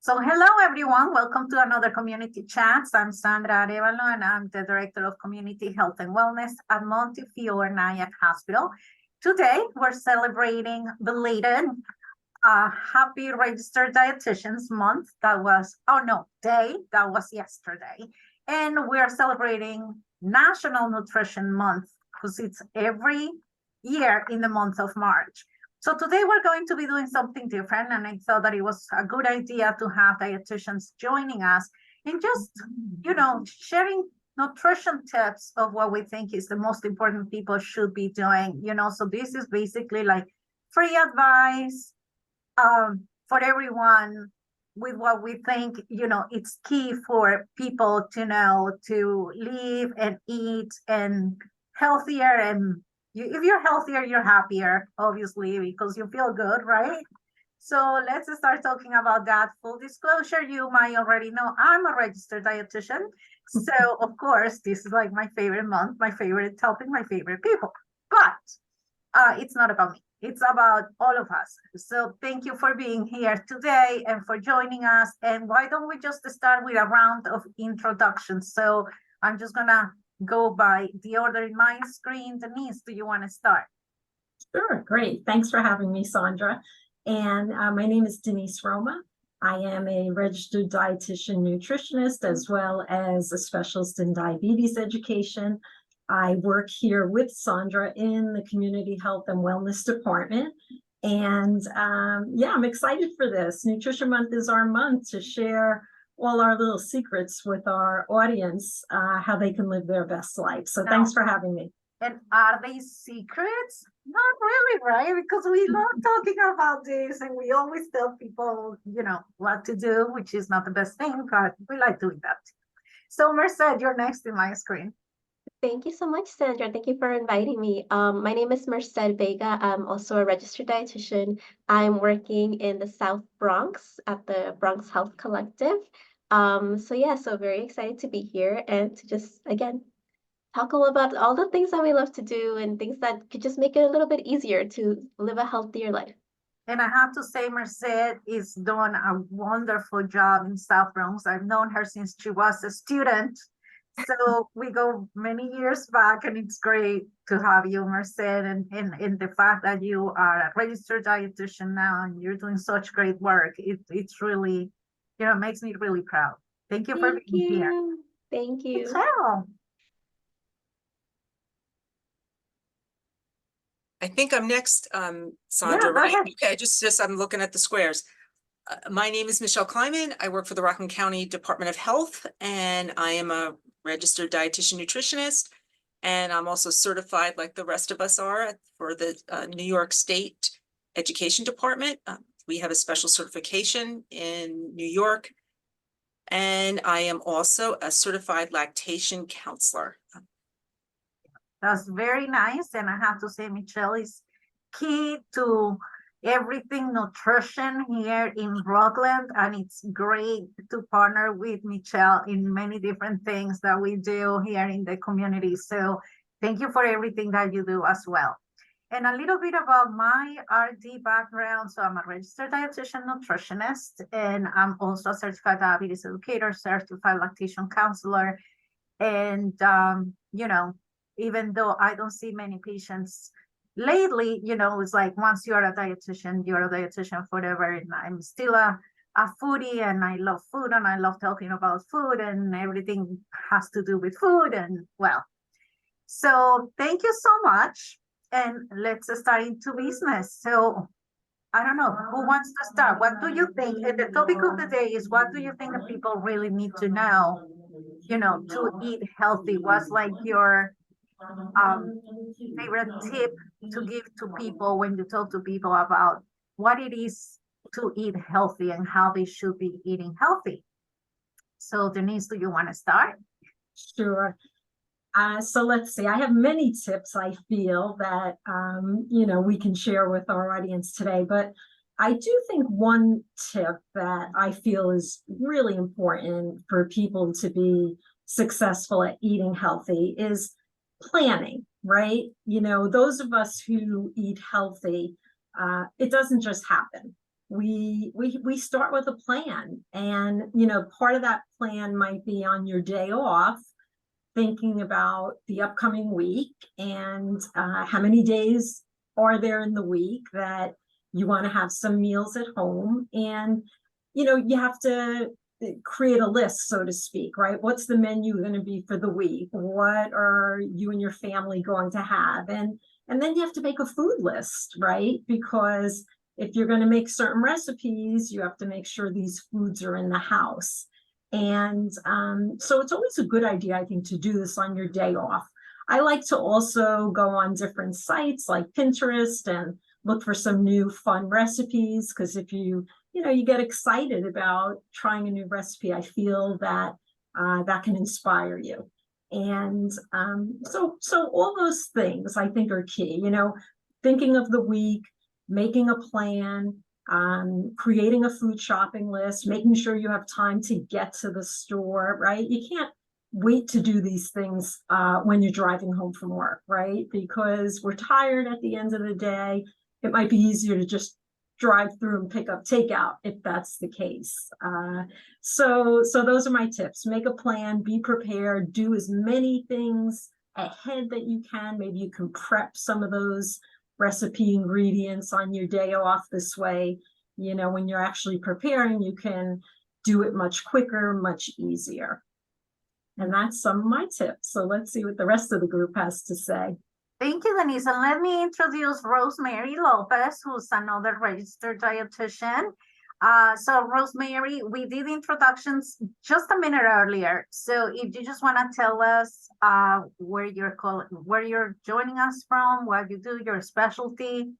So hello, everyone. Welcome to another Community Chats. I'm Sandra Arevalo, and I'm the Director of Community Health and Wellness at Montefiore Nyack Hospital. Today, we're celebrating belated Happy Registered Dietitians Month. That was yesterday. And we're celebrating National Nutrition Month because it's every year in the month of March. So today we're going to be doing something different, and I thought that it was a good idea to have dietitians joining us and just, sharing nutrition tips of what we think is the most important people should be doing. So this is basically like free advice for everyone with what we think, it's key for people to know to live and eat and healthier, and if you're healthier, you're happier, obviously, because you feel good, right? So let's start talking about that. Full disclosure, you might already know I'm a registered dietitian. So of course, this is like my favorite month, my favorite topic, my favorite people. But it's not about me. It's about all of us. So thank you for being here today and for joining us. And why don't we just start with a round of introductions? So I'm just gonna go by the order in my screen. Denise, do you want to start? Sure, great. Thanks for having me, Sandra. And my name is Denise Roma. I am a registered dietitian nutritionist as well as a specialist in diabetes education. I work here with Sandra in the Community Health and Wellness Department. And I'm excited for this. Nutrition Month is our month to share all our little secrets with our audience, how they can live their best life. So thanks for having me. And are they secrets? Not really, right? Because we love talking about this and we always tell people, what to do, which is not the best thing, but we like doing that. So Merced, you're next in my screen. Thank you so much, Sandra. Thank you for inviting me. My name is Merced Vega. I'm also a registered dietitian. I'm working in the South Bronx at the Bronx Health Collective. So very excited to be here and to just, again, talk all about all the things that we love to do and things that could just make it a little bit easier to live a healthier life. And I have to say, Merced is doing a wonderful job in South Bronx. I've known her since she was a student. So we go many years back, and it's great to have you, Merced, and the fact that you are a registered dietitian now and you're doing such great work. It's really, makes me really proud. Thank you for being here. Thank you. Michelle. I think I'm next, Sandra, right? Okay, just I'm looking at the squares. My name is Michelle Kleiman. I work for the Rockland County Department of Health, and I am a registered dietitian nutritionist. And I'm also certified, like the rest of us are, for the New York State Education Department. We have a special certification in New York. And I am also a certified lactation counselor. That's very nice. And I have to say, Michelle is key to everything nutrition here in Rockland. And it's great to partner with Michelle in many different things that we do here in the community. So thank you for everything that you do as well. And a little bit about my RD background. So I'm a registered dietitian nutritionist, and I'm also a certified diabetes educator, certified lactation counselor. And, even though I don't see many patients lately, it's like once you're a dietitian forever. And I'm still a foodie, and I love food, and I love talking about food, and everything has to do with food. And so thank you so much. And let's start into business. So I don't know who wants to start. What do you think? And the topic of the day is, what do you think that people really need to know, to eat healthy? What's like your favorite tip to give to people when you talk to people about what it is to eat healthy and how they should be eating healthy? So Denise, do you want to start? Sure. So let's see, I have many tips I feel that, we can share with our audience today, but I do think one tip that I feel is really important for people to be successful at eating healthy is planning, right? Those of us who eat healthy, it doesn't just happen. we start with a plan. And, you know, part of that plan might be on your day off, thinking about the upcoming week and how many days are there in the week that you want to have some meals at home. And, you know, you have to create a list, so to speak, right? What's the menu going to be for the week? What are you and your family going to have? And then you have to make a food list, right? Because if you're going to make certain recipes, you have to make sure these foods are in the house. And so it's always a good idea, I think, to do this on your day off. I like to also go on different sites like Pinterest and look for some new fun recipes, because if you get excited about trying a new recipe, I feel that that can inspire you. And so all those things I think are key, you know, thinking of the week, making a plan, creating a food shopping list, making sure you have time to get to the store, right? You can't wait to do these things when you're driving home from work, right? Because we're tired at the end of the day. It might be easier to just drive through and pick up takeout if that's the case. So those are my tips. Make a plan, be prepared, do as many things ahead that you can. Maybe you can prep some of those recipe ingredients on your day off. This way, you know, when you're actually preparing, you can do it much quicker, much easier. And that's some of my tips. So let's see what the rest of the group has to say. Thank you, Denise. And let me introduce Rosemary Lopez, who's another registered dietitian. So Rosemary, we did introductions just a minute earlier. So if you just want to tell us where you're joining us from, what you do, your specialty.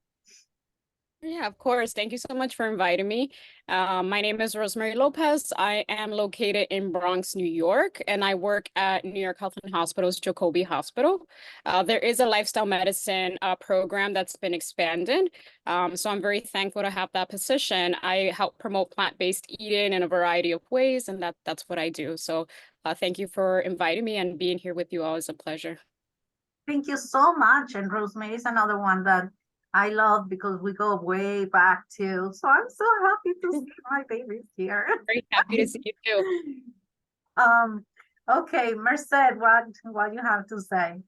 Yeah, of course. Thank you so much for inviting me. My name is Rosemary Lopez. I am located in Bronx, New York, and I work at New York Health and Hospital's Jacobi Hospital. There is a lifestyle medicine program that's been expanded. So I'm very thankful to have that position. I help promote plant-based eating in a variety of ways, and that's what I do. So thank you for inviting me, and being here with you all is a pleasure. Thank you so much. And Rosemary is another one that I love because we go way back too. So I'm so happy to see my babies here. Very happy to see you too. Okay, Merced, what you have to say?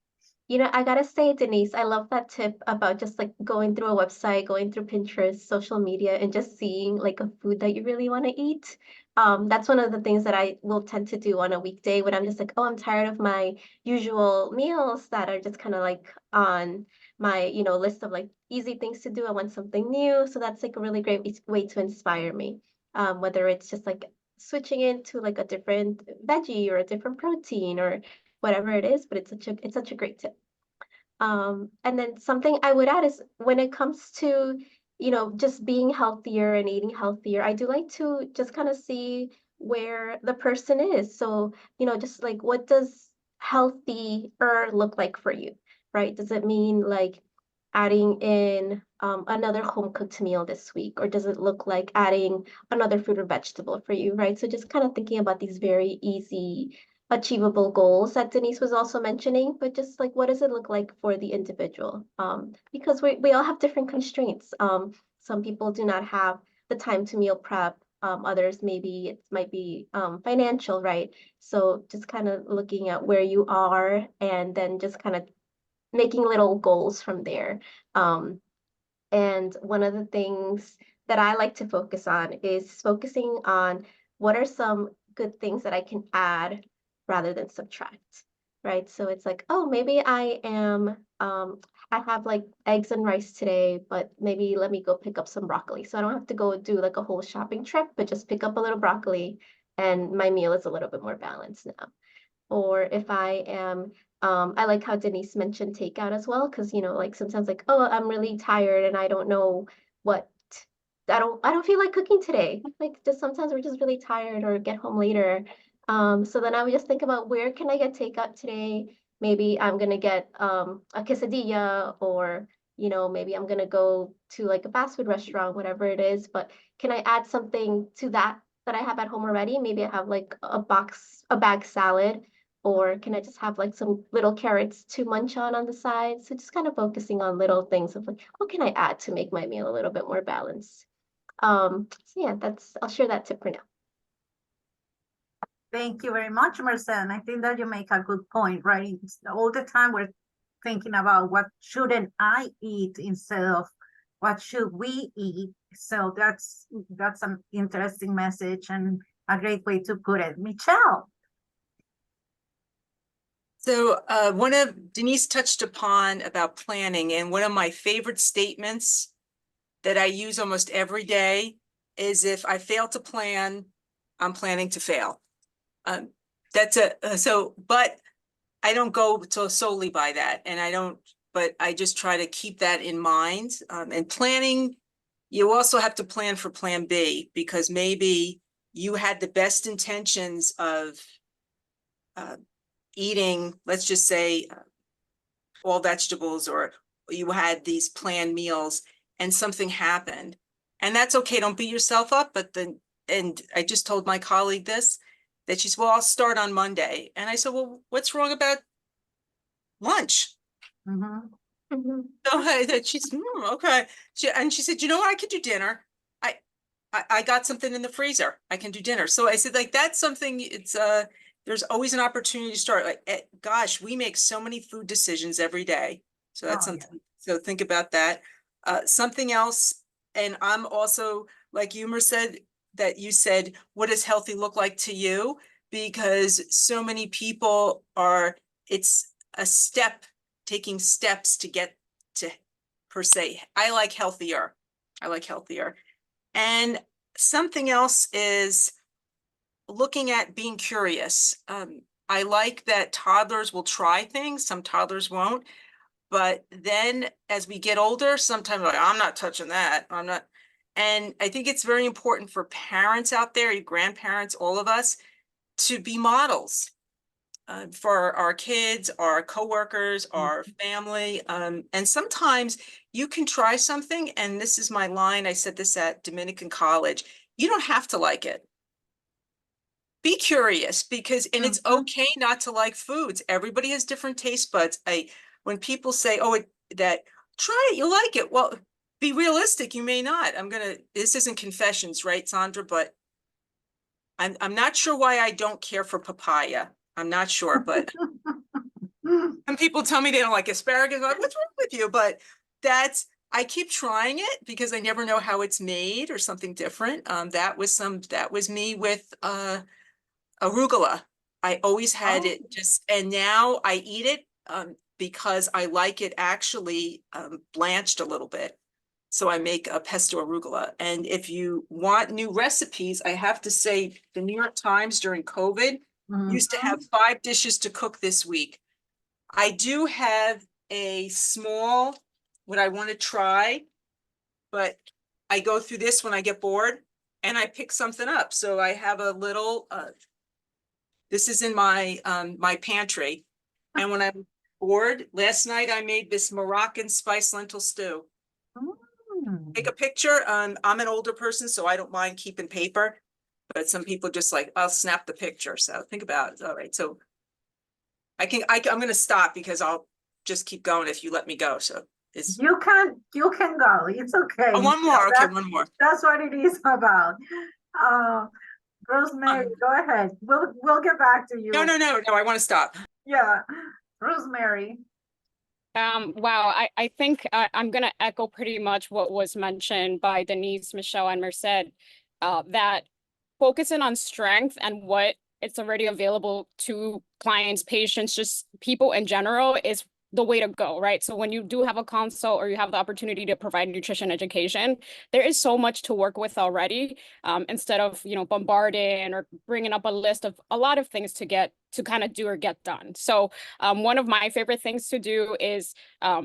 You know, I gotta say, Denise, I love that tip about just like going through a website, going through Pinterest, social media, and just seeing like a food that you really want to eat. That's one of the things that I will tend to do on a weekday when I'm just like, oh, I'm tired of my usual meals that are just kind of like on my, you know, list of like easy things to do. I want something new. So that's like a really great way to inspire me. Whether it's just like switching into like a different veggie or a different protein or whatever it is, but it's such a great tip. And then something I would add is when it comes to, you know, just being healthier and eating healthier, I do like to just kind of see where the person is. So, you know, just like what does healthier look like for you, right? Does it mean like adding in another home cooked meal this week, or does it look like adding another fruit or vegetable for you, right? So just kind of thinking about these very easy achievable goals that Denise was also mentioning, but just like what does it look like for the individual? Because we all have different constraints. Some people do not have the time to meal prep. Others maybe it might be financial, right? So just kind of looking at where you are and then just kind of making little goals from there. And one of the things that I like to focus on is focusing on what are some good things that I can add rather than subtract, right? So it's like, oh, maybe I have like eggs and rice today, but maybe let me go pick up some broccoli. So I don't have to go do like a whole shopping trip, but just pick up a little broccoli and my meal is a little bit more balanced now. Or if I am, I like how Denise mentioned takeout as well, because you know, like sometimes like, oh, I'm really tired and I don't know what, I don't feel like cooking today. Like just sometimes we're just really tired or get home later. So then I would just think about where can I get takeout today? Maybe I'm gonna get a quesadilla, or you know, maybe I'm gonna go to like a fast food restaurant, whatever it is. But can I add something to that I have at home already? Maybe I have like a bag salad, or can I just have like some little carrots to munch on the side? So just kind of focusing on little things of like, what can I add to make my meal a little bit more balanced? So yeah, I'll share that tip for now. Thank you very much, Marcel. I think that you make a good point, right? All the time we're thinking about what shouldn't I eat instead of what should we eat. So that's an interesting message and a great way to put it. Michelle. So one of Denise touched upon about planning, and one of my favorite statements that I use almost every day is, if I fail to plan, I'm planning to fail. But I don't go solely by that, and but I just try to keep that in mind. And planning, you also have to plan for plan B, because maybe you had the best intentions of eating, let's just say, all vegetables, or you had these planned meals and something happened. And that's okay, don't beat yourself up. And I just told my colleague this, that she said, well, I'll start on Monday. And I said, well, what's wrong about lunch? So she said, okay. She said, you know what, I could do dinner. I got something in the freezer. I can do dinner. So I said, like, that's something, there's always an opportunity to start. Like, gosh, we make so many food decisions every day. So that's something. Yeah. So think about that. Something else, and I'm also, like you said, you said, what does healthy look like to you? Because so many people it's a step, taking steps to get to, per se. I like healthier. And something else is looking at being curious. I like that toddlers will try things. Some toddlers won't. But then as we get older, sometimes like, I'm not touching that. I'm not. And I think it's very important for parents out there, your grandparents, all of us, to be models for our kids, our coworkers, our family. And sometimes you can try something, and this is my line, I said this at Dominican College, you don't have to like it. Be curious, because, and it's okay not to like foods. Everybody has different taste buds. When people say, oh, try it, you'll like it. Well, be realistic, you may not. This isn't confessions, right, Sandra? But I'm not sure why I don't care for papaya. I'm not sure, but some people tell me they don't like asparagus. I'm like, what's wrong with you? But I keep trying it because I never know how it's made or something different. That was me with arugula. I always had it and now I eat it because I like it actually blanched a little bit. So I make a pesto arugula. And if you want new recipes, I have to say the New York Times during COVID used to have 5 dishes to cook this week. I do have a small, what I want to try, but I go through this when I get bored and I pick something up. So I have a little, this is in my my pantry. And when I'm bored, last night I made this Moroccan spice lentil stew. Take a picture. I'm an older person, so I don't mind keeping paper, but some people just like, I'll snap the picture. So think about it. All right. So I'm going to stop because I'll just keep going if you let me go. So you can go. It's okay. Oh, one more. Okay, one more. That's what it is about. Rosemary, go ahead. We'll get back to you. No. I want to stop. Yeah, Rosemary. Wow, I think I'm going to echo pretty much what was mentioned by Denise, Michelle, and Merced, that focusing on strength and what it's already available to clients, patients, just people in general is the way to go, right? So when you do have a consult or you have the opportunity to provide nutrition education, there is so much to work with already, instead of, bombarding or bringing up a list of a lot of things to kind of do or get done. So one of my favorite things to do is, a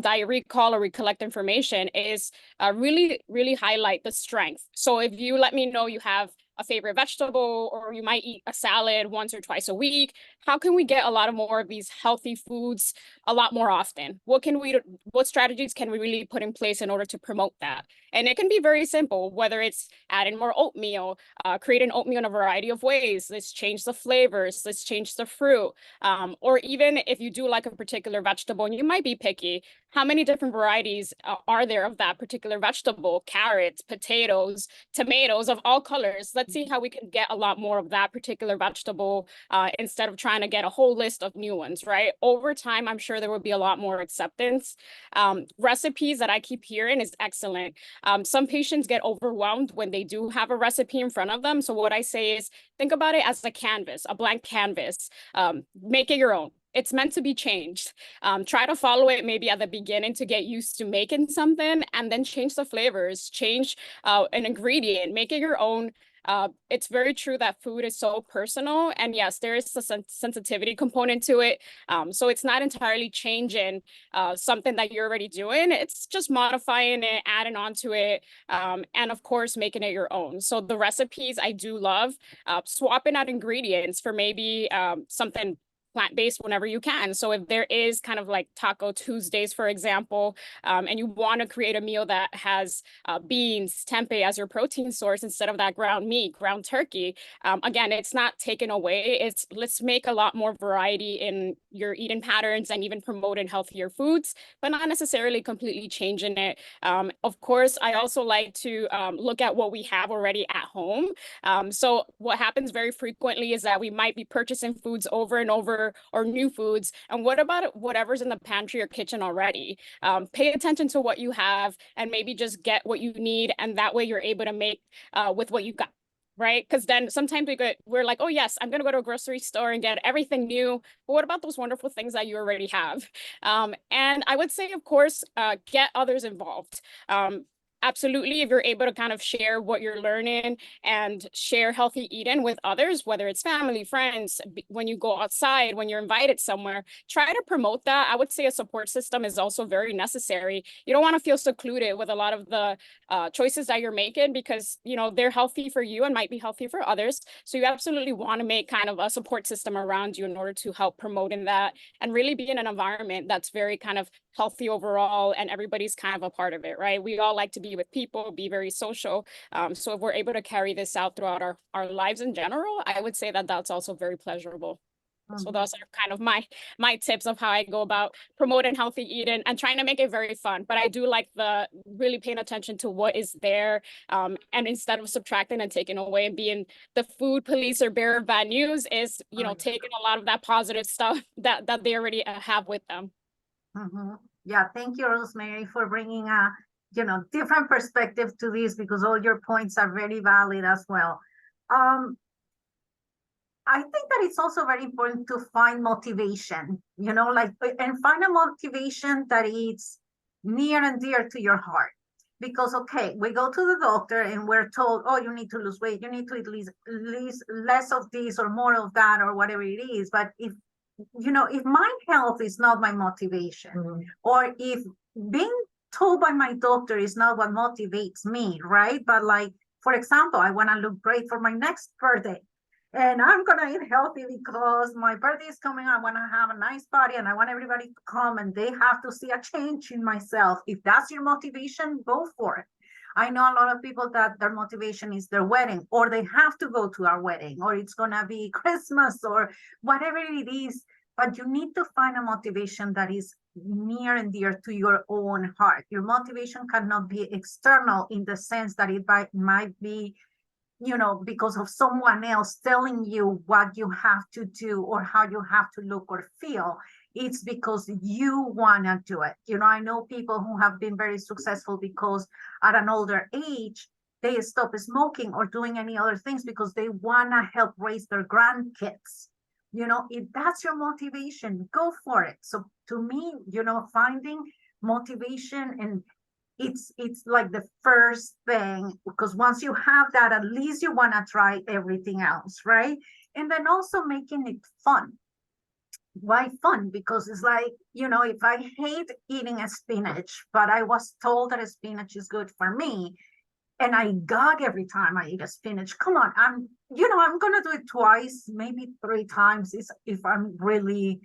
diet recall or recollect information is really, really highlight the strength. So if you let me know you have a favorite vegetable, or you might eat a salad once or twice a week, how can we get a lot more of these healthy foods a lot more often? What strategies can we really put in place in order to promote that? And it can be very simple, whether it's adding more oatmeal, creating oatmeal in a variety of ways. Let's change the flavors, let's change the fruit. Or even if you do like a particular vegetable and you might be picky, how many different varieties are there of that particular vegetable? Carrots, potatoes, tomatoes of all colors. Let's see how we can get a lot more of that particular vegetable instead of trying to get a whole list of new ones, right? Over time, I'm sure there will be a lot more acceptance. Recipes that I keep hearing is excellent. Some patients get overwhelmed when they do have a recipe in front of them. So what I say is, think about it as a canvas, a blank canvas. Make it your own. It's meant to be changed. Try to follow it maybe at the beginning to get used to making something, and then change the flavors, change an ingredient, make it your own. It's very true that food is so personal, and yes, there is a sensitivity component to it. So it's not entirely changing something that you're already doing. It's just modifying it, adding on to it, and of course, making it your own. So the recipes I do love, swapping out ingredients for maybe something plant-based whenever you can. So if there is kind of like Taco Tuesdays, for example, and you want to create a meal that has beans, tempeh as your protein source instead of that ground meat, ground turkey, again, it's not taken away. It's let's make a lot more variety in your eating patterns and even promoting healthier foods, but not necessarily completely changing it. Of course, I also like to look at what we have already at home. So what happens very frequently is that we might be purchasing foods over and over, or new foods. And what about whatever's in the pantry or kitchen already? Pay attention to what you have and maybe just get what you need. And that way you're able to make with what you got. Right? Because then sometimes we're like, oh yes, I'm gonna go to a grocery store and get everything new. But what about those wonderful things that you already have? And I would say, of course, get others involved. Absolutely, if you're able to kind of share what you're learning and share healthy eating with others, whether it's family, friends, when you go outside, when you're invited somewhere, try to promote that. I would say a support system is also very necessary. You don't want to feel secluded with a lot of the choices that you're making, because, you know, they're healthy for you and might be healthy for others. So you absolutely want to make kind of a support system around you in order to help promoting that and really be in an environment that's very kind of healthy overall, and everybody's kind of a part of it, right? We all like to be with people, be very social. So if we're able to carry this out throughout our lives in general, I would say that that's also very pleasurable. So those are kind of my tips of how I go about promoting healthy eating and trying to make it very fun. But I do like the really paying attention to what is there, and instead of subtracting and taking away and being the food police or bearer of bad news, is, you know, taking a lot of that positive stuff that they already have with them. Yeah, thank you, Rosemary, for bringing a different perspective to this, because all your points are very valid as well. I think that it's also very important to find motivation, and find a motivation that is near and dear to your heart. Because, okay, we go to the doctor and we're told, oh, you need to lose weight, you need to at least less of this or more of that or whatever it is. But if my health is not my motivation, or if being told by my doctor is not what motivates me, right? But like, for example, I want to look great for my next birthday, and I'm going to eat healthy because my birthday is coming. I want to have a nice party and I want everybody to come and they have to see a change in myself. If that's your motivation, go for it. I know a lot of people that their motivation is their wedding, or they have to go to our wedding, or it's going to be Christmas or whatever it is. But you need to find a motivation that is near and dear to your own heart. Your motivation cannot be external in the sense that it might be, because of someone else telling you what you have to do or how you have to look or feel. It's because you want to do it. I know people who have been very successful because at an older age, they stop smoking or doing any other things because they want to help raise their grandkids. If that's your motivation, go for it. So to me, finding motivation, and it's like the first thing, because once you have that, at least you want to try everything else, right? And then also making it fun. Why fun? Because it's like, if I hate eating a spinach, but I was told that a spinach is good for me, and I gag every time I eat a spinach, come on, I'm gonna do it twice, maybe 3 times if I'm really,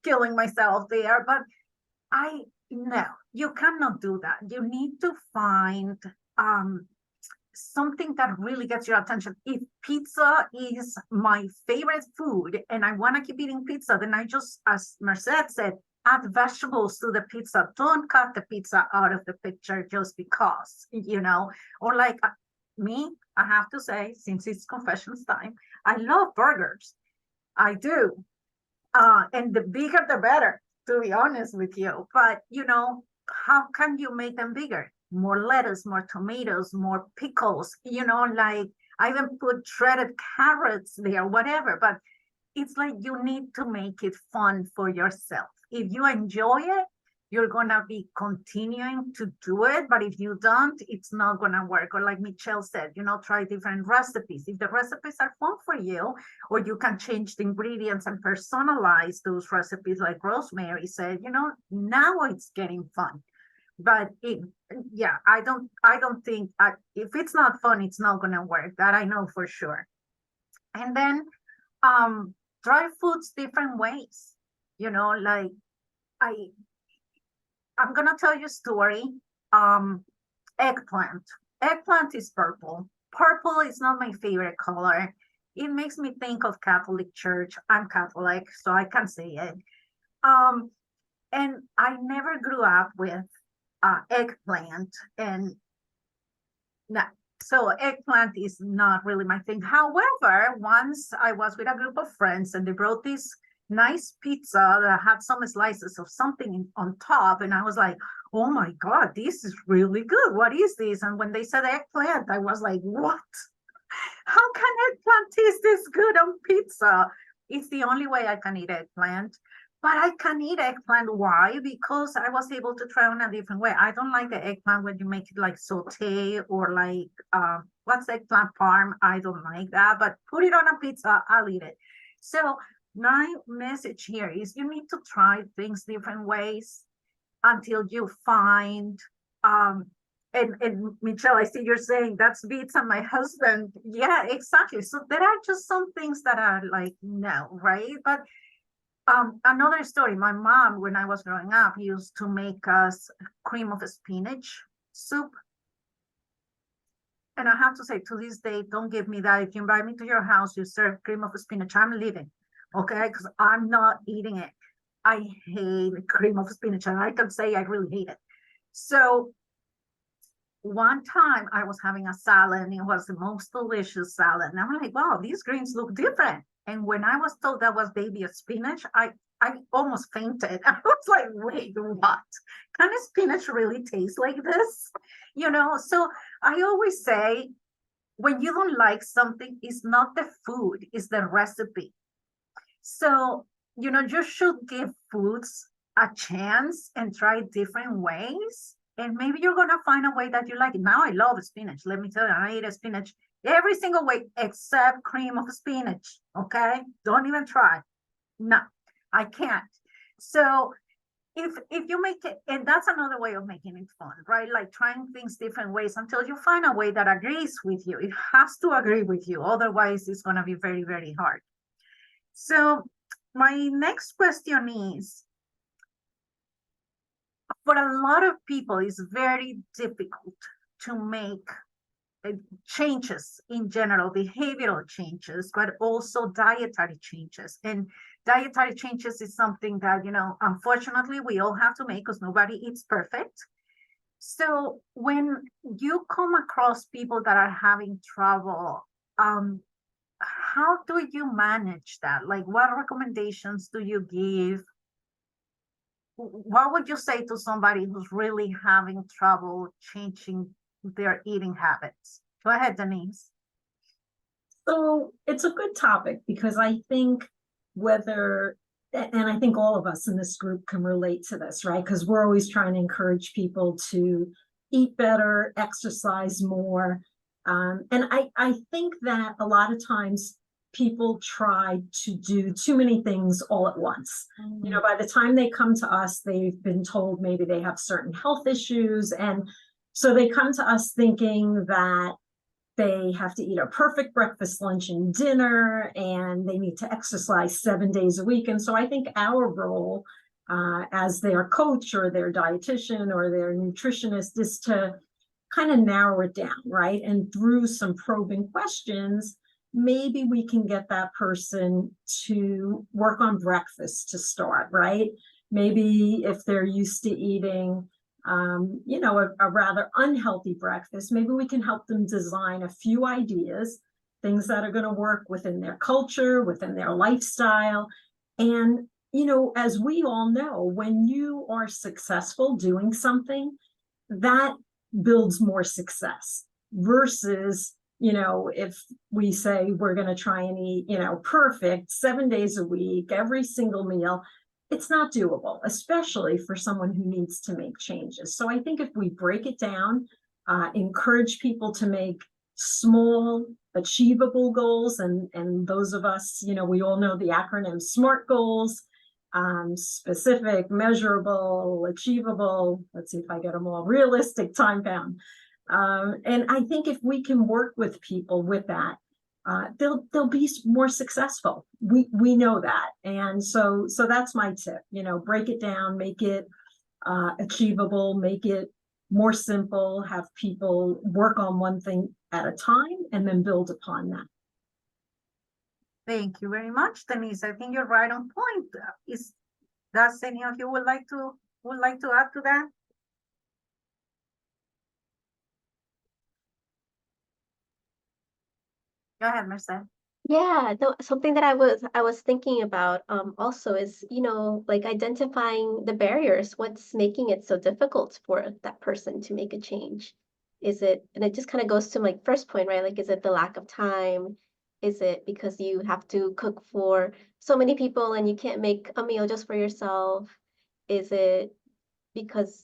killing myself there. But you cannot do that. You need to find something that really gets your attention. If pizza is my favorite food and I want to keep eating pizza, then I just, as Merced said, add vegetables to the pizza. Don't cut the pizza out of the picture just because, you know, or like me, I have to say, since it's confessions time, I love burgers. I do. And the bigger, the better, to be honest with you. But, you know, how can you make them bigger? More lettuce, more tomatoes, more pickles, you know, like I even put shredded carrots there, whatever. But it's like you need to make it fun for yourself. If you enjoy it, you're gonna be continuing to do it. But if you don't, it's not gonna work. Or like Michelle said, you know, try different recipes. If the recipes are fun for you, or you can change the ingredients and personalize those recipes, like Rosemary said, you know, now it's getting fun. But yeah, I don't think if it's not fun, it's not gonna work. That I know for sure. And then try foods different ways. You know, like I'm gonna tell you a story. Eggplant. Eggplant is purple. Purple is not my favorite color. It makes me think of Catholic Church. I'm Catholic, so I can say it. And I never grew up with eggplant, and so eggplant is not really my thing. However, once I was with a group of friends and they brought this nice pizza that had some slices of something on top, and I was like, oh my God, this is really good. What is this? And when they said eggplant, I was like, what? How can eggplant taste this good on pizza? It's the only way I can eat eggplant. But I can eat eggplant. Why? Because I was able to try on a different way. I don't like the eggplant when you make it like saute or like, what's eggplant parm? I don't like that, but put it on a pizza, I'll eat it. So my message here is you need to try things different ways until you find, and Michelle, I see you're saying that's beats on my husband. Yeah, exactly. So there are just some things that are like, no, right? But another story, my mom, when I was growing up, used to make us cream of spinach soup. And I have to say, to this day, don't give me that. If you invite me to your house, you serve cream of spinach, I'm leaving, okay? Because I'm not eating it. I hate cream of spinach, and I can say I really hate it. So one time I was having a salad, and it was the most delicious salad. And I'm like, wow, these greens look different. And when I was told that was baby spinach, I almost fainted. I was like, wait, what? Can spinach really taste like this? You know, so I always say, when you don't like something, it's not the food, it's the recipe. So, you know, you should give foods a chance and try different ways. And maybe you're going to find a way that you like it. Now I love spinach. Let me tell you, I eat spinach every single way except cream of spinach. Okay, don't even try. No, I can't. So if you make it, and that's another way of making it fun, right? Like trying things different ways until you find a way that agrees with you. It has to agree with you, otherwise it's going to be very, very hard. So my next question is, for a lot of people, it's very difficult to make changes in general, behavioral changes, but also dietary changes. And dietary changes is something that, you know, unfortunately we all have to make because nobody eats perfect. So when you come across people that are having trouble, how do you manage that? Like, what recommendations do you give? What would you say to somebody who's really having trouble changing their eating habits? Go ahead, Denise. So it's a good topic because I think and I think all of us in this group can relate to this, right? Because we're always trying to encourage people to eat better, exercise more. And I think that a lot of times people try to do too many things all at once. Mm-hmm. You know, by the time they come to us, they've been told maybe they have certain health issues. And so they come to us thinking that they have to eat a perfect breakfast, lunch, and dinner, and they need to exercise 7 days a week. And so I think our role as their coach or their dietitian or their nutritionist is to kind of narrow it down, right? And through some probing questions, maybe we can get that person to work on breakfast to start, right? Maybe if they're used to eating, a rather unhealthy breakfast, maybe we can help them design a few ideas, things that are going to work within their culture, within their lifestyle. And, as we all know, when you are successful doing something, that builds more success versus, if we say we're going to try and eat, perfect 7 days a week, every single meal, it's not doable, especially for someone who needs to make changes. So I think if we break it down, encourage people to make small, achievable goals, and those of us, we all know the acronym SMART goals, specific, measurable, achievable, let's see if I get them all, realistic, time bound. And I think if we can work with people with that, they'll be more successful. We know that. And so that's my tip, break it down, make it achievable, make it more simple, have people work on one thing at a time and then build upon that. Thank you very much, Denise. I think you're right on point. Does any of you would like to add to that? Go ahead, Merced. Yeah, no, something that I was thinking about also is, like identifying the barriers. What's making it so difficult for that person to make a change? Is it, and it just kind of goes to my first point, right? Like, is it the lack of time? Is it because you have to cook for so many people and you can't make a meal just for yourself? Is it because,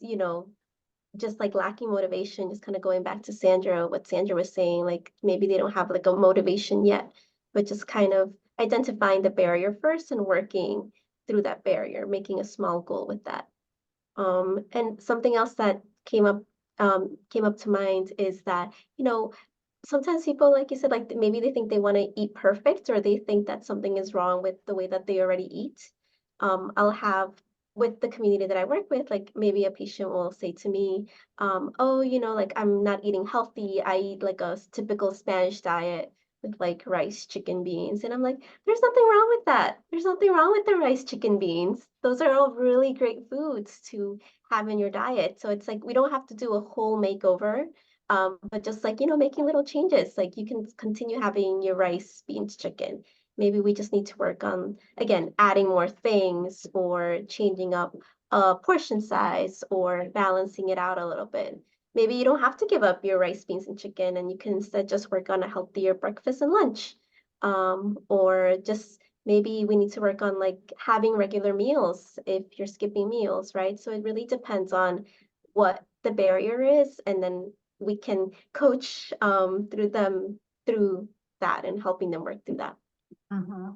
just like lacking motivation, just kind of going back to Sandra, what Sandra was saying, like maybe they don't have like a motivation yet, but just kind of identifying the barrier first and working through that barrier, making a small goal with that. And something else that came up to mind is that, sometimes people, like you said, like maybe they think they want to eat perfect, or they think that something is wrong with the way that they already eat. I'll have with the community that I work with, like maybe a patient will say to me, oh, like I'm not eating healthy. I eat like a typical Spanish diet with like rice, chicken, beans. And I'm like, there's nothing wrong with that. There's nothing wrong with the rice, chicken, beans. Those are all really great foods to have in your diet. So it's like we don't have to do a whole makeover. But just like, making little changes, like you can continue having your rice, beans, chicken. Maybe we just need to work on, again, adding more things or changing up a portion size or balancing it out a little bit. Maybe you don't have to give up your rice, beans, and chicken, and you can instead just work on a healthier breakfast and lunch. Or just maybe we need to work on like having regular meals if you're skipping meals, right? So it really depends on what the barrier is, and then we can coach through that and helping them work through that. Mm-hmm.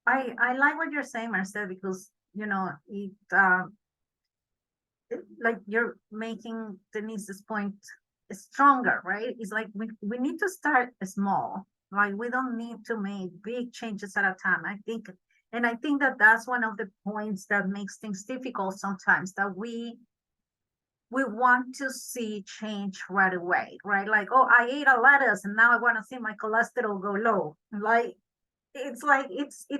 I like what you're saying, Marcel, because like you're making Denise's point stronger, right? It's like we need to start small. Like we don't need to make big changes at a time. I think that that's one of the points that makes things difficult sometimes, that we want to see change right away, right? Like, oh, I ate a lettuce and now I want to see my cholesterol go low. Like, it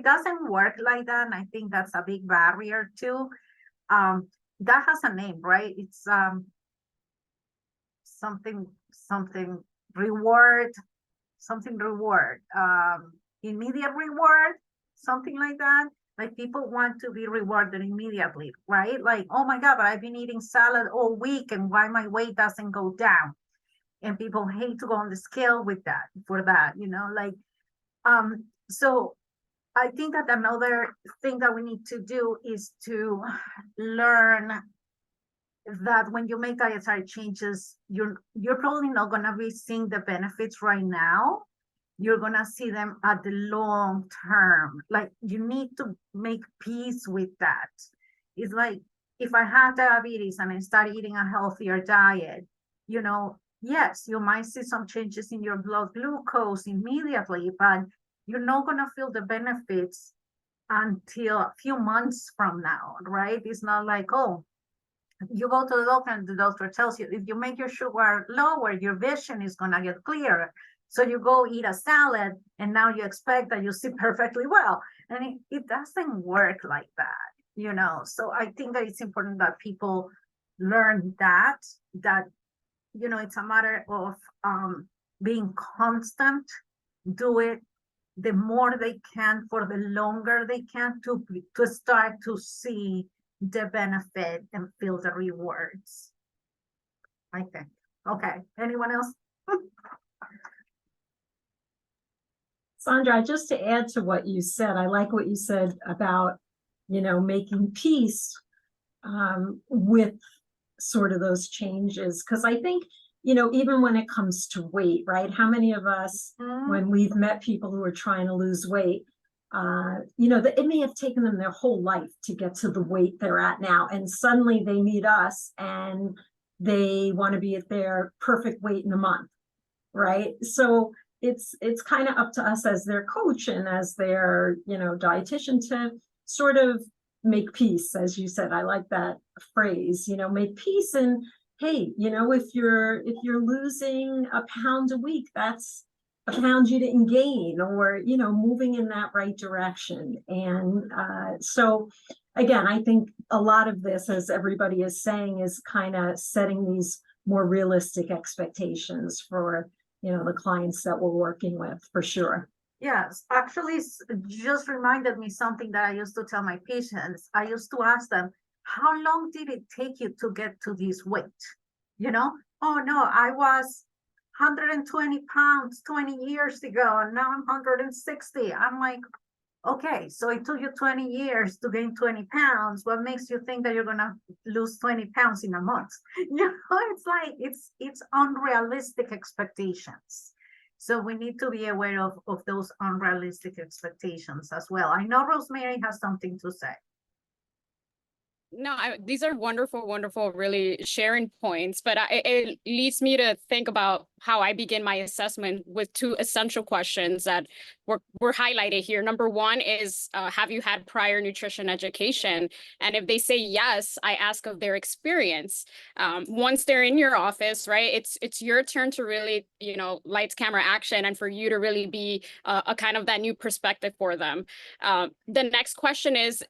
doesn't work like that. And I think that's a big barrier too. That has a name, right? It's something reward, immediate reward, something like that. Like people want to be rewarded immediately, right? Like, oh my God, but I've been eating salad all week and why my weight doesn't go down? And people hate to go on the scale with that, so I think that another thing that we need to do is to learn that when you make dietary changes, you're probably not going to be seeing the benefits right now. You're going to see them at the long term. Like you need to make peace with that. It's like if I have diabetes and I start eating a healthier diet, yes, you might see some changes in your blood glucose immediately, but you're not going to feel the benefits until a few months from now, right? It's not like, oh, you go to the doctor and the doctor tells you if you make your sugar lower, your vision is gonna get clearer. So you go eat a salad and now you expect that you see perfectly well. And it doesn't work like that, you know. So I think that it's important that people learn that, you know, it's a matter of being constant, do it the more they can for the longer they can to start to see the benefit and feel the rewards, I think. Okay, anyone else? Sandra, just to add to what you said, I like what you said about, you know, making peace with sort of those changes. Because I think, you know, even when it comes to weight, right? How many of us, when we've met people who are trying to lose weight, you know, that it may have taken them their whole life to get to the weight they're at now. And suddenly they meet us and they want to be at their perfect weight in a month, right? So it's kind of up to us as their coach and as their, you know, dietitian to sort of make peace, as you said. I like that phrase, you know, make peace. And hey, you know, if you're losing a pound a week, that's a pound you didn't gain, or, you know, moving in that right direction. And so again, I think a lot of this, as everybody is saying, is kind of setting these more realistic expectations for, you know, the clients that we're working with, for sure. Yes, actually, just reminded me something that I used to tell my patients. I used to ask them, how long did it take you to get to this weight? You know, oh no, I was 120 pounds 20 years ago, and now I'm 160. I'm like, okay, so it took you 20 years to gain 20 pounds. What makes you think that you're gonna lose 20 pounds in a month? You know, it's like, it's unrealistic expectations. So we need to be aware of those unrealistic expectations as well. I know Rosemary has something to say. No, these are wonderful, wonderful, really sharing points, but it leads me to think about how I begin my assessment with two essential questions that were highlighted here. Number one is, have you had prior nutrition education? And if they say yes, I ask of their experience. Once they're in your office, right, it's your turn to really, you know, lights, camera, action, and for you to really be a kind of that new perspective for them. The next question is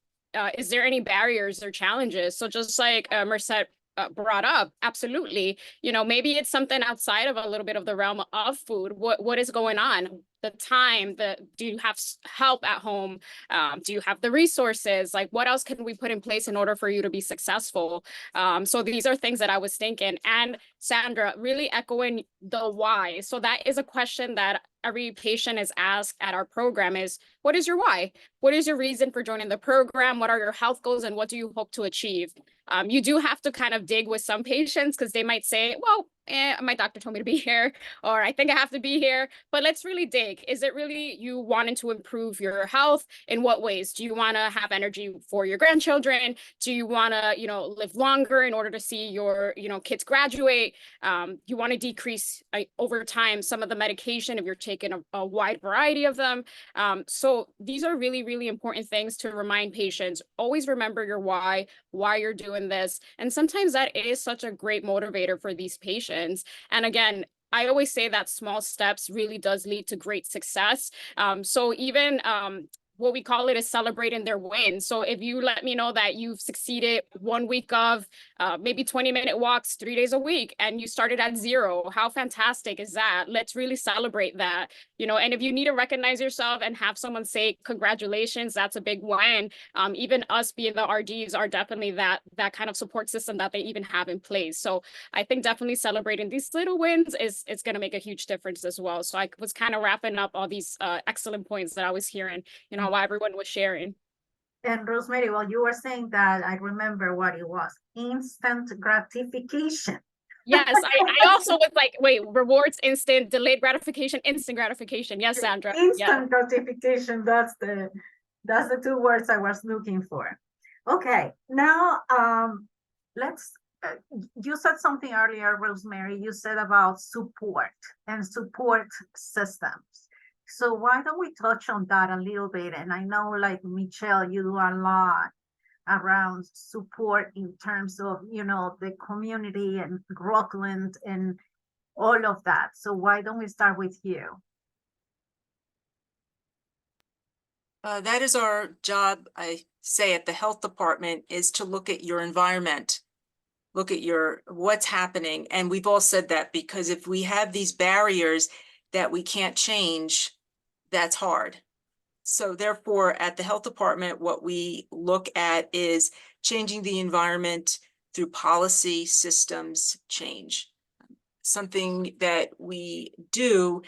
there any barriers or challenges? So just like Merced brought up, absolutely. You know, maybe it's something outside of a little bit of the realm of food. What is going on? The time, do you have help at home? Do you have the resources? Like, what else can we put in place in order for you to be successful? So these are things that I was thinking. And Sandra, really echoing the why. So that is a question that every patient is asked at our program is, what is your why? What is your reason for joining the program? What are your health goals and what do you hope to achieve? You do have to kind of dig with some patients because they might say, well, my doctor told me to be here, or I think I have to be here, but let's really dig. Is it really you wanting to improve your health? In what ways? Do you want to have energy for your grandchildren? Do you want to, you know, live longer in order to see your, you know, kids graduate? You want to decrease over time some of the medication if you're taking a wide variety of them. So these are really, really important things to remind patients. Always remember your why you're doing this. And sometimes that is such a great motivator for these patients. And again, I always say that small steps really does lead to great success. So even what we call it is celebrating their wins. So if you let me know that you've succeeded 1 week of maybe 20-minute walks 3 days a week, and you started at 0, how fantastic is that? Let's really celebrate that, you know. And if you need to recognize yourself and have someone say congratulations, that's a big win. Even us being the RDs are definitely that kind of support system that they even have in place. So I think definitely celebrating these little wins is going to make a huge difference as well. So I was kind of wrapping up all these excellent points that I was hearing, you know, while everyone was sharing. And Rosemary, while you were saying that, I remember what it was: instant gratification. Yes, I also was like, wait, rewards, instant, delayed gratification, instant gratification. Yes, Sandra. Instant gratification, that's the 2 words I was looking for. Okay, now let's you said something earlier, Rosemary. You said about support and support systems. So why don't we touch on that a little bit? And I know, like, Michelle, you do a lot around support in terms of, the community and Rockland and all of that. So why don't we start with you? That is our job, I say, at the health department, is to look at your environment, look at what's happening. And we've all said that, because if we have these barriers that we can't change, that's hard. So therefore, at the health department, what we look at is changing the environment through policy systems change. Something that we do,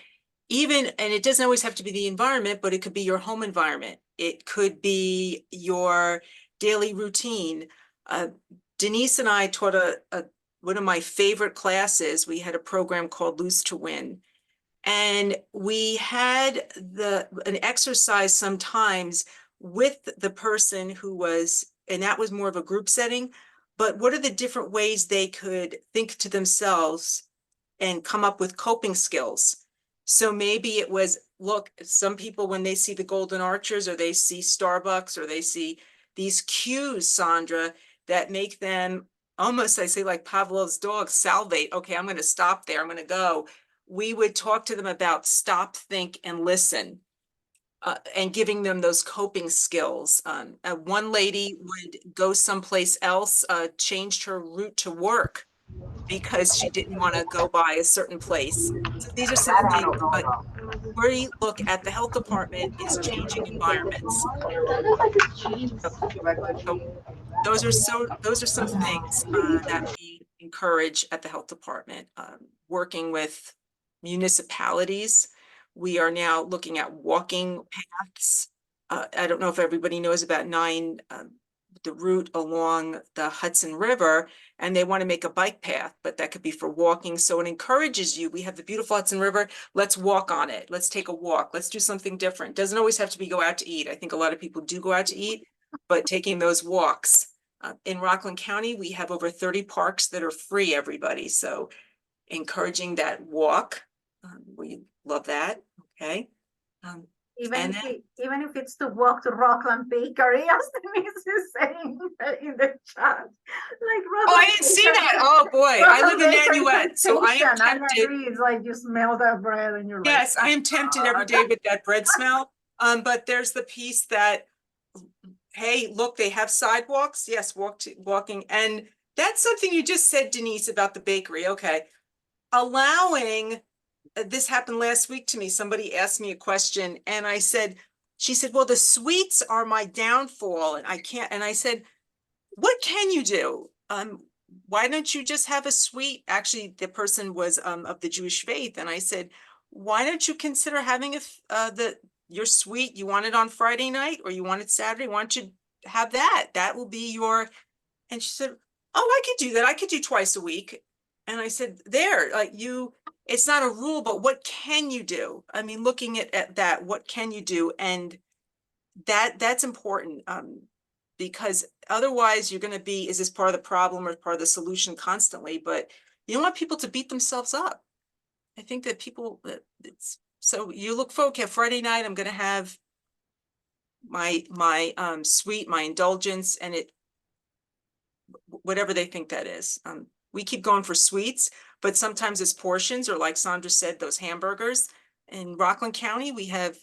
and it doesn't always have to be the environment, but it could be your home environment. It could be your daily routine. Denise and I taught one of my favorite classes. We had a program called Lose to Win. And we had an exercise sometimes with the person and that was more of a group setting, but what are the different ways they could think to themselves and come up with coping skills? So maybe it was, look, some people, when they see the Golden Arches or they see Starbucks or they see these cues, Sandra, that make them almost, I say, like Pavlov's dog, salivate. Okay, I'm going to stop there. I'm going to go. We would talk to them about stop, think, and listen, and giving them those coping skills. One lady would go someplace else, changed her route to work because she didn't want to go by a certain place. So these are some things, but where you look at the health department is changing environments. So those are some things that we encourage at the health department. Working with municipalities, we are now looking at walking paths. I don't know if everybody knows about the route along the Hudson River, and they want to make a bike path, but that could be for walking. So it encourages you. We have the beautiful Hudson River. Let's walk on it. Let's take a walk. Let's do something different. Doesn't always have to be go out to eat. I think a lot of people do go out to eat, but taking those walks. In Rockland County, we have over 30 parks that are free, everybody. So encouraging that walk. We love that. Okay. Even if it's to walk to Rockland Bakery, as Denise is saying in the chat. Like, oh, I didn't see that. Oh boy, I live in Nanuet, so I am tempted. I agree. It's like you smell that bread and you're yes, I am tempted every day with that bread smell. But there's the piece that, hey, look, they have sidewalks. Yes, walking. And that's something you just said, Denise, about the bakery. Okay. Allowing, this happened last week to me. Somebody asked me a question and she said, well, the sweets are my downfall and I can't. And I said, what can you do? Why don't you just have a sweet? Actually, the person was of the Jewish faith. And I said, why don't you consider having your sweet? You want it on Friday night or you want it Saturday? Why don't you have that? That will be your, and she said, oh, I could do that. I could do twice a week. And I said, it's not a rule, but what can you do? I mean, looking at that, what can you do? And that's important. Because otherwise you're going to be, is this part of the problem or part of the solution constantly? But you don't want people to beat themselves up. I think that so you look forward, okay, Friday night, I'm going to have my sweet, my indulgence, and whatever they think that is. We keep going for sweets, but sometimes it's portions, or like Sandra said, those hamburgers. In Rockland County, we have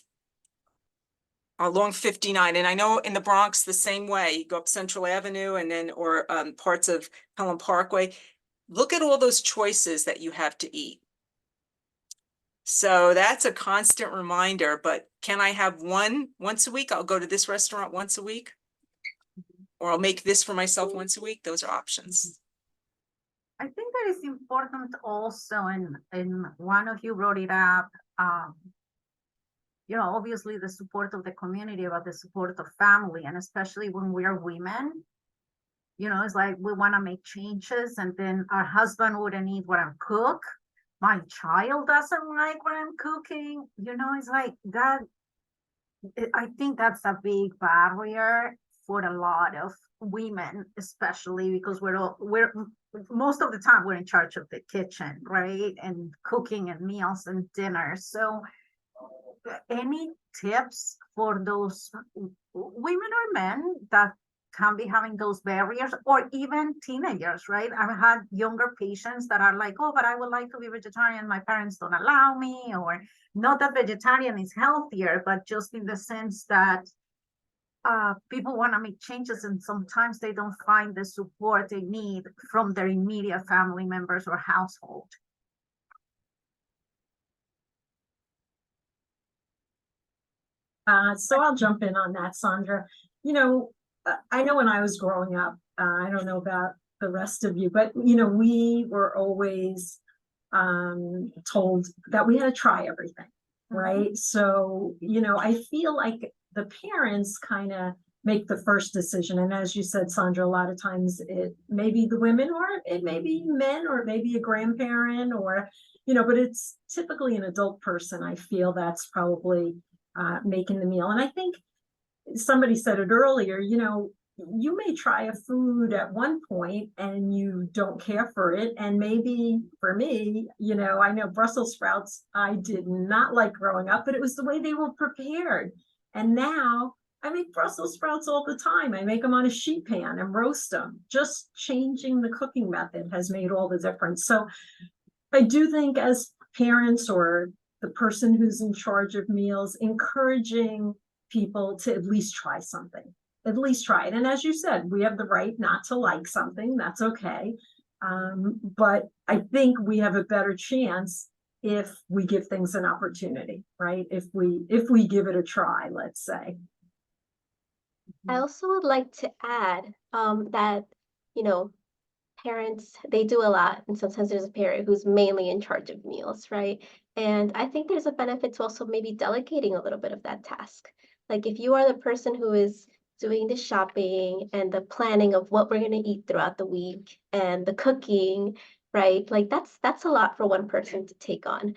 along 59, and I know in the Bronx the same way. You go up Central Avenue and then or parts of Pelham Parkway. Look at all those choices that you have to eat. So that's a constant reminder, but can I have once a week? I'll go to this restaurant once a week, or I'll make this for myself once a week. Those are options. I think that is important also, and one of you brought it up, obviously the support of the community, but the support of family, and especially when we are women, it's like we want to make changes and then our husband wouldn't eat what I'm cook. My child doesn't like what I'm cooking. It's like that. I think that's a big barrier for a lot of women, especially because we're most of the time we're in charge of the kitchen, right? And cooking and meals and dinners. So any tips for those women or men that can be having those barriers, or even teenagers, right? I've had younger patients that are like, oh, but I would like to be vegetarian. My parents don't allow me, or not that vegetarian is healthier, but just in the sense that people want to make changes and sometimes they don't find the support they need from their immediate family members or household. So I'll jump in on that, Sandra. You know, I know when I was growing up, I don't know about the rest of you, but you know, we were always told that we had to try everything, right? So, you know, I feel like the parents kind of make the first decision. And as you said, Sandra, a lot of times it may be the women, or it may be men, or maybe a grandparent, or, you know, but it's typically an adult person. I feel that's probably making the meal. And I think somebody said it earlier, you know, you may try a food at one point and you don't care for it. And maybe for me, you know, I know Brussels sprouts, I did not like growing up, but it was the way they were prepared. And now I make Brussels sprouts all the time. I make them on a sheet pan and roast them. Just changing the cooking method has made all the difference. So I do think as parents or the person who's in charge of meals, encouraging people to at least try something, at least try it. And as you said, we have the right not to like something, that's okay. But I think we have a better chance if we give things an opportunity, right? If we give it a try, let's say. I also would like to add that, you know, parents, they do a lot, and sometimes there's a parent who's mainly in charge of meals, right? And I think there's a benefit to also maybe delegating a little bit of that task. Like if you are the person who is doing the shopping and the planning of what we're going to eat throughout the week and the cooking, right? Like that's a lot for one person to take on.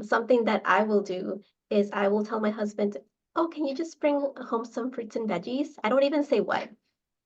Something that I will do is I will tell my husband, oh, can you just bring home some fruits and veggies? I don't even say what.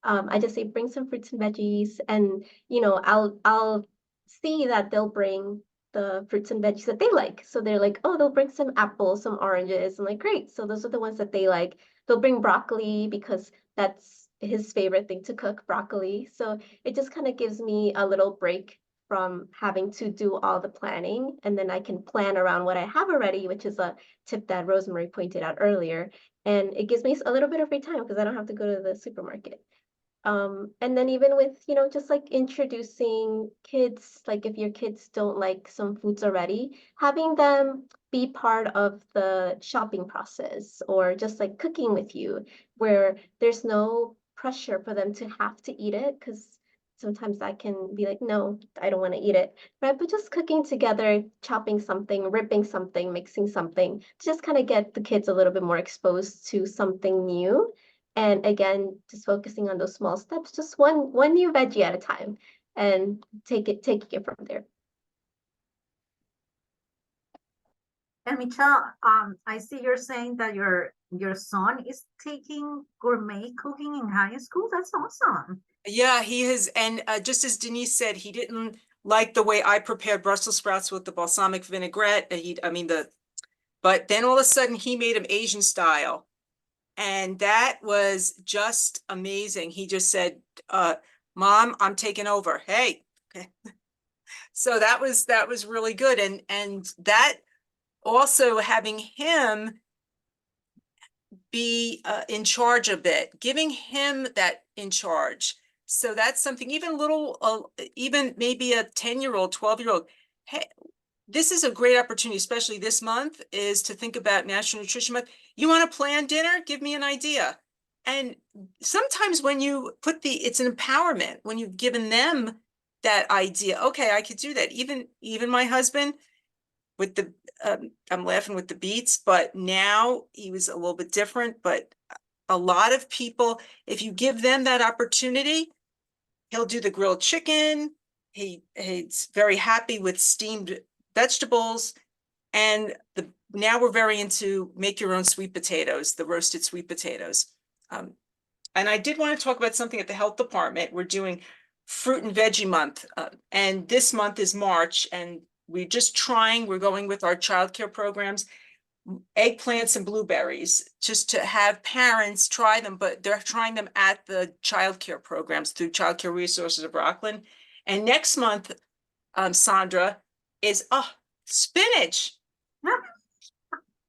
I just say bring some fruits and veggies, and you know, I'll see that they'll bring the fruits and veggies that they like. So they're like, oh, they'll bring some apples, some oranges. I'm like, great. So those are the ones that they like. They'll bring broccoli because that's his favorite thing to cook, broccoli. So it just kind of gives me a little break from having to do all the planning, and then I can plan around what I have already, which is a tip that Rosemary pointed out earlier. And it gives me a little bit of free time because I don't have to go to the supermarket. And then even with, you know, just like introducing kids, like if your kids don't like some foods already, having them be part of the shopping process or just like cooking with you, where there's no pressure for them to have to eat it, because sometimes I can be like, no, I don't want to eat it, right? But just cooking together, chopping something, ripping something, mixing something, to just kind of get the kids a little bit more exposed to something new. And again, just focusing on those small steps, just one new veggie at a time, and taking it from there. And Michelle, I see you're saying that your son is taking gourmet cooking in high school. That's awesome. Yeah, he has, and just as Denise said, he didn't like the way I prepared Brussels sprouts with the balsamic vinaigrette. But then all of a sudden he made them Asian style. And that was just amazing. He just said, Mom, I'm taking over. Hey. Okay. So that was really good. And that also having him be in charge a bit, giving him that in charge. So that's something, even little, even maybe a 10-year-old, 12-year-old, hey, this is a great opportunity, especially this month, is to think about National Nutrition Month. You want to plan dinner? Give me an idea. And sometimes when you put it's an empowerment, when you've given them that idea, okay, I could do that. Even my husband with the, I'm laughing with the beets, but now he was a little bit different, but a lot of people, if you give them that opportunity, he'll do the grilled chicken. He's very happy with steamed vegetables. And now we're very into make your own sweet potatoes, the roasted sweet potatoes. And I did want to talk about something at the health department. We're doing fruit and veggie month. And this month is March, and we're going with our childcare programs. eggplants and blueberries, just to have parents try them, but they're trying them at the childcare programs through Childcare Resources of Rockland. And next month, Sandra, is spinach.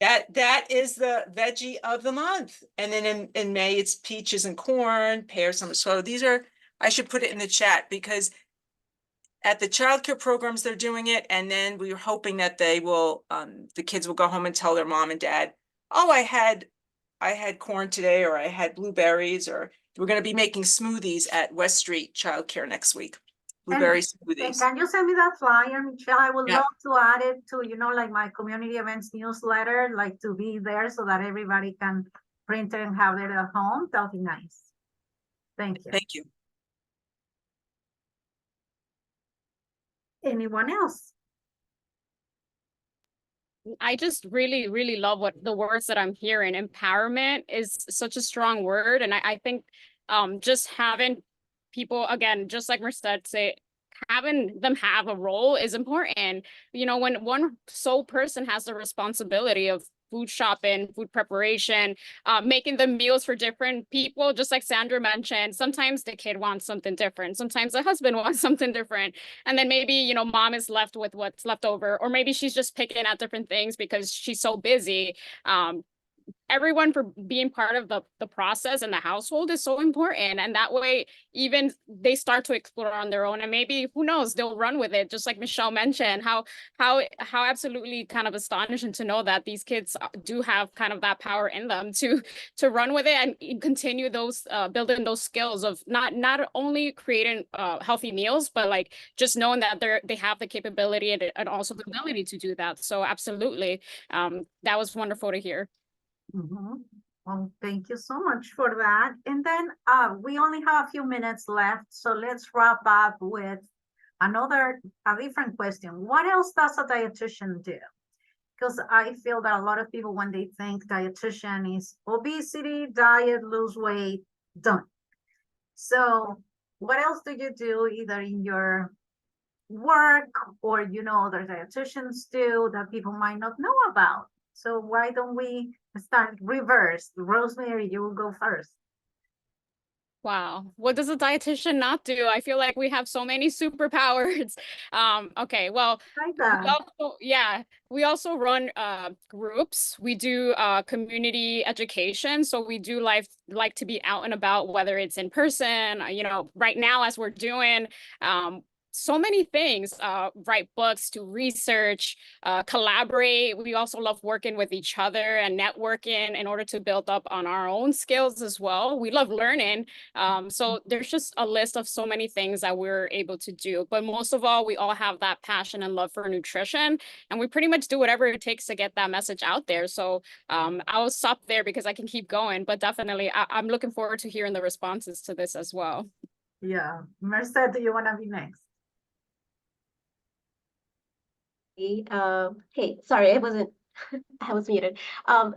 That is the veggie of the month. And then in May, it's peaches and corn, pears, so these are, I should put it in the chat, because at the childcare programs, they're doing it. And then we were hoping that they will, the kids will go home and tell their mom and dad, oh, I had corn today, or I had blueberries, or we're going to be making smoothies at West Street Childcare next week. Blueberry And smoothies. can you send me that flyer, Michelle? I would Yeah. love to add it to, like my community events newsletter, like to be there so that everybody can print it and have it at home. That'll be nice. Thank you. Thank you. Anyone else? I just really, really love what the words that I'm hearing. Empowerment is such a strong word. And I think just having people, again, just like Merced say, having them have a role is important. You know, when one sole person has the responsibility of food shopping, food preparation, making the meals for different people, just like Sandra mentioned, sometimes the kid wants something different. Sometimes the husband wants something different. And then maybe, you know, mom is left with what's left over, or maybe she's just picking at different things because she's so busy. Everyone for being part of the process and the household is so important. And that way, even they start to explore on their own, and maybe, who knows, they'll run with it. Just like Michelle mentioned, how absolutely kind of astonishing to know that these kids do have kind of that power in them to run with it and continue those building those skills of not only creating healthy meals, but like just knowing that they have the capability and also the ability to do that. So absolutely, that was wonderful to hear. Well, thank you so much for that. And then we only have a few minutes left, so let's wrap up with a different question. What else does a dietitian do? Because I feel that a lot of people, when they think dietitian is obesity, diet, lose weight, done. So what else do you do either in your work or, other dietitians do that people might not know about? So why don't we start reverse? Rosemary, you will go first. Wow. What does a dietitian not do? I feel like we have so many superpowers. Okay, well, we also run groups. We do community education. So we do like to be out and about, whether it's in person, right now as we're doing so many things, write books, to research, collaborate. We also love working with each other and networking in order to build up on our own skills as well. We love learning. So there's just a list of so many things that we're able to do. But most of all, we all have that passion and love for nutrition. And we pretty much do whatever it takes to get that message out there. So I'll stop there because I can keep going. But definitely, I'm looking forward to hearing the responses to this as well. Yeah. Merced, do you want to be next? Hey, sorry, I was muted.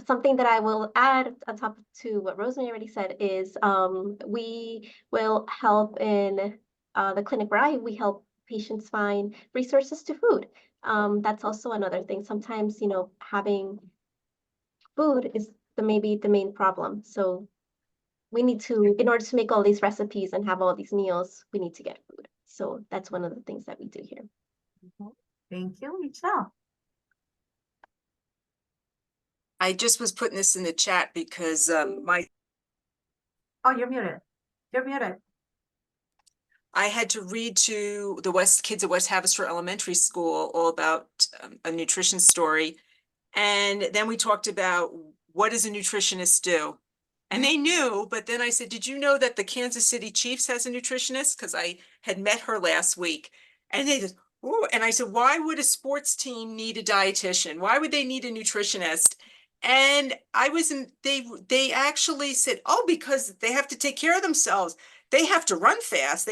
Something that I will add on top to what Rosemary already said is we will help in the clinic where we help patients find resources to food. That's also another thing. Sometimes, having food is maybe the main problem. So we need to, in order to make all these recipes and have all these meals, we need to get food. So that's one of the things that we do here. Thank you, Michelle. I just was putting this in the chat because Oh, you're muted. You're muted. I had to read to the kids at West Haverstraw Elementary School all about a nutrition story. And then we talked about, what does a nutritionist do? And they knew, but then I said, did you know that the Kansas City Chiefs has a nutritionist? Because I had met her last week. And they just, oh, and I said, why would a sports team need a dietitian? Why would they need a nutritionist? And they actually said, oh, because they have to take care of themselves. They have to run fast.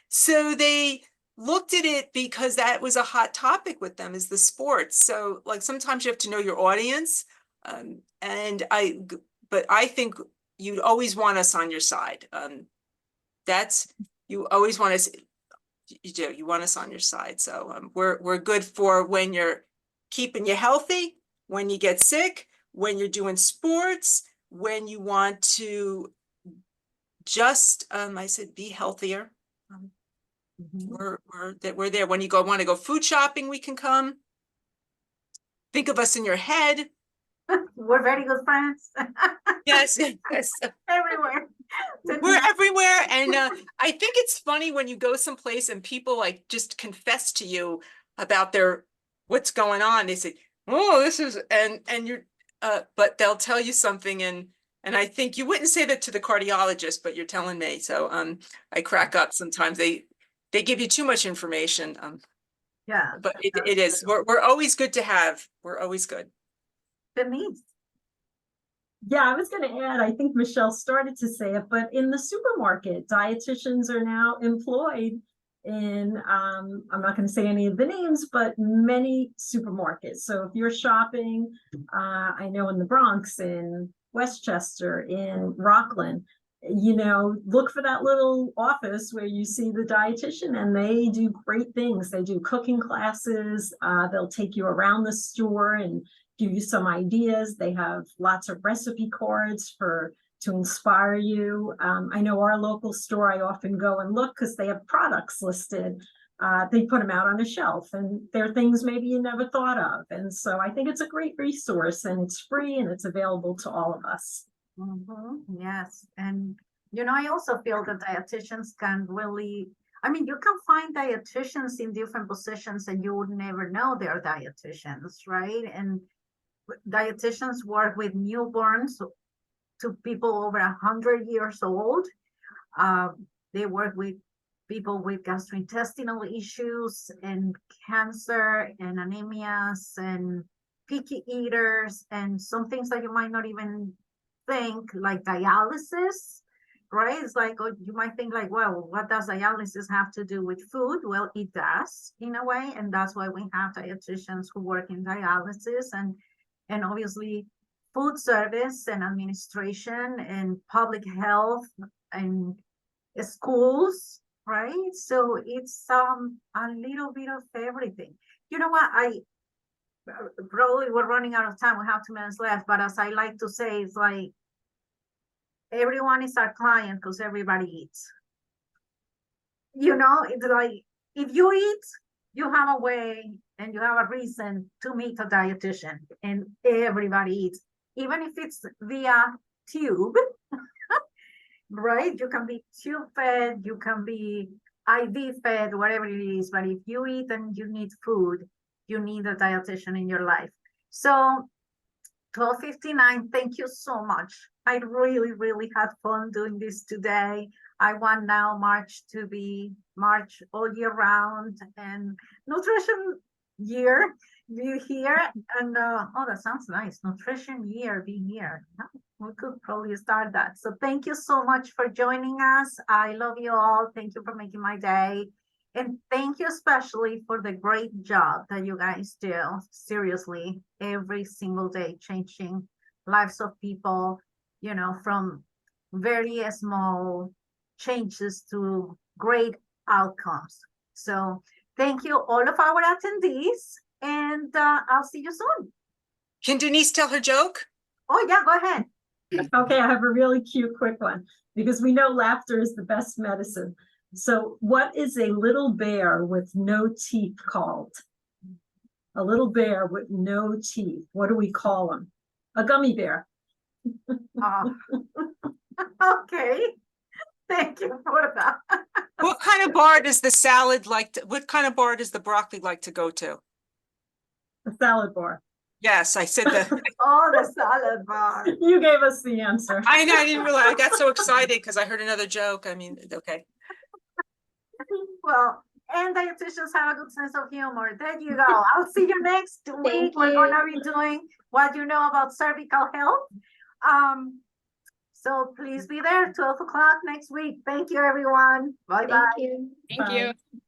So they looked at it because that was a hot topic with them, is the sports. So like sometimes you have to know your audience. But I think you'd always want us on your side. You always want us, you want us on your side. So we're good for when you're keeping you healthy, when you get sick, when you're doing sports, when you want to just, I said, be healthier. We're there. When you want to go food shopping, we can come. Think of us in your head. We're very good friends. Yes, yes. Everywhere. We're everywhere. And I think it's funny when you go someplace and people like just confess to you about what's going on. They say, oh, this is, and you're, but they'll tell you something, and I think you wouldn't say that to the cardiologist, but you're telling me. So I crack up sometimes. They give you too much information. Yeah. But it is. We're always good to have. We're always good. Denise. Yeah, I was going to add, I think Michelle started to say it, but in the supermarket, dietitians are now employed in, I'm not going to say any of the names, but many supermarkets. So if you're shopping, I know in the Bronx, in Westchester, in Rockland, you know, look for that little office where you see the dietitian, and they do great things. They do cooking classes. They'll take you around the store and give you some ideas. They have lots of recipe cards to inspire you. I know our local store, I often go and look because they have products listed. They put them out on a shelf, and they're things maybe you never thought of. And so I think it's a great resource, and it's free, and it's available to all of us. Yes. And, you know, I also feel that dietitians can really, I mean, you can find dietitians in different positions and you would never know they're dietitians, right? And dietitians work with newborns to people over 100 years old. They work with people with gastrointestinal issues and cancer and anemias and picky eaters and some things that you might not even think, like dialysis, right? It's like, oh, you might think like, well, what does dialysis have to do with food? Well, it does in a way, and that's why we have dietitians who work in dialysis, and obviously food service and administration and public health and schools, right? So it's a little bit of everything. You know what? I probably we're running out of time. We have 2 minutes left, but as I like to say, it's like everyone is our client because everybody eats. You know, it's like if you eat, you have a way and you have a reason to meet a dietitian, and everybody eats, even if it's via tube, right? You can be tube fed, you can be IV fed, whatever it is. But if you eat and you need food, you need a dietitian in your life. So 12:59, thank you so much. I really, really had fun doing this today. I want now March to be March all year round, and nutrition year be here. And oh, that sounds nice. Nutrition year be here. We could probably start that. So thank you so much for joining us. I love you all. Thank you for making my day. And thank you especially for the great job that you guys do. Seriously, every single day, changing lives of people, you know, from very small changes to great outcomes. So thank you, all of our attendees, and I'll see you soon. Can Denise tell her joke? Oh yeah, go ahead. Okay, I have a really cute, quick one, because we know laughter is the best medicine. So what is a little bear with no teeth called? A little bear with no teeth. What do we call him? A gummy bear. Okay. Thank you for that. What kind of bar does the salad like to, what kind of bar does the broccoli like to go to? A salad bar. Yes, I said that. Oh, the salad bar. You gave us the answer. I know, I didn't realize. I got so excited because I heard another joke. I mean, okay. Well, and dietitians have a good sense of humor. There you go. I'll see you next week. Thank We're you. gonna be doing what you know about cervical health. So please be there 12 o'clock next week. Thank you, everyone. Bye bye. Thank you. Thank you. Bye.